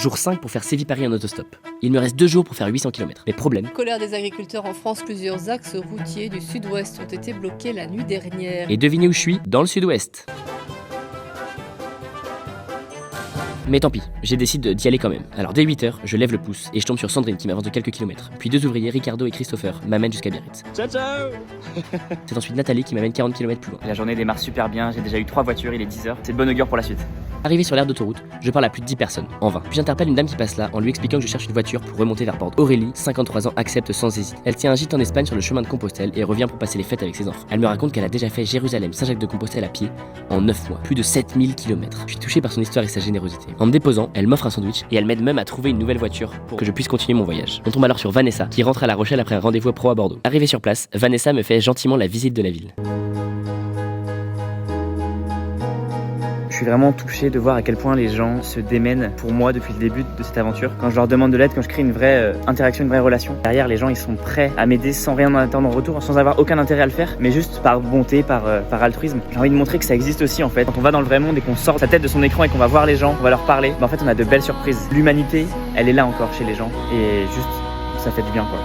Jour 5 pour faire Séville-Paris en autostop. Il me reste 2 jours pour faire 800 km. Mais problème, Colère des agriculteurs en France, plusieurs axes routiers du sud-ouest ont été bloqués la nuit dernière. et devinez où je suis? Dans le sud-ouest. Mais tant pis, j'ai décidé d'y aller quand même. Alors dès 8h, je lève le pouce et je tombe sur Sandrine qui m'avance de quelques kilomètres. Puis 2 ouvriers, Ricardo et Christopher, m'amènent jusqu'à Biarritz. Ciao ciao. C'est ensuite Nathalie qui m'amène 40 km plus loin. La journée démarre super bien, j'ai déjà eu 3 voitures, il est 10h, c'est de bonne augure pour la suite. Arrivé sur l'aire d'autoroute, je parle à plus de 10 personnes, en vain. Puis j'interpelle une dame qui passe là en lui expliquant que je cherche une voiture pour remonter vers Bordeaux. Aurélie, 53 ans, accepte sans hésiter. Elle tient un gîte en Espagne sur le chemin de Compostelle et revient pour passer les fêtes avec ses enfants. Elle me raconte qu'elle a déjà fait Jérusalem-Saint-Jacques-de-Compostelle à pied en 9 mois, plus de 7000 km. Je suis touché par son histoire et sa générosité. En me déposant, elle m'offre un sandwich et elle m'aide même à trouver une nouvelle voiture pour que je puisse continuer mon voyage. On tombe alors sur Vanessa qui rentre à La Rochelle après un rendez-vous pro à Bordeaux. Arrivée sur place, Vanessa me fait gentiment la visite de la ville. Je suis vraiment touché de voir à quel point les gens se démènent pour moi depuis le début de cette aventure. Quand je leur demande de l'aide, quand je crée une vraie interaction, une vraie relation, derrière les gens ils sont prêts à m'aider sans rien en attendre en retour, sans avoir aucun intérêt à le faire, mais juste par bonté, par altruisme. J'ai envie de montrer que ça existe aussi en fait. Quand on va dans le vrai monde et qu'on sort sa tête de son écran et qu'on va voir les gens, on va leur parler, en fait on a de belles surprises. L'humanité, elle est là encore chez les gens et juste ça fait du bien quoi.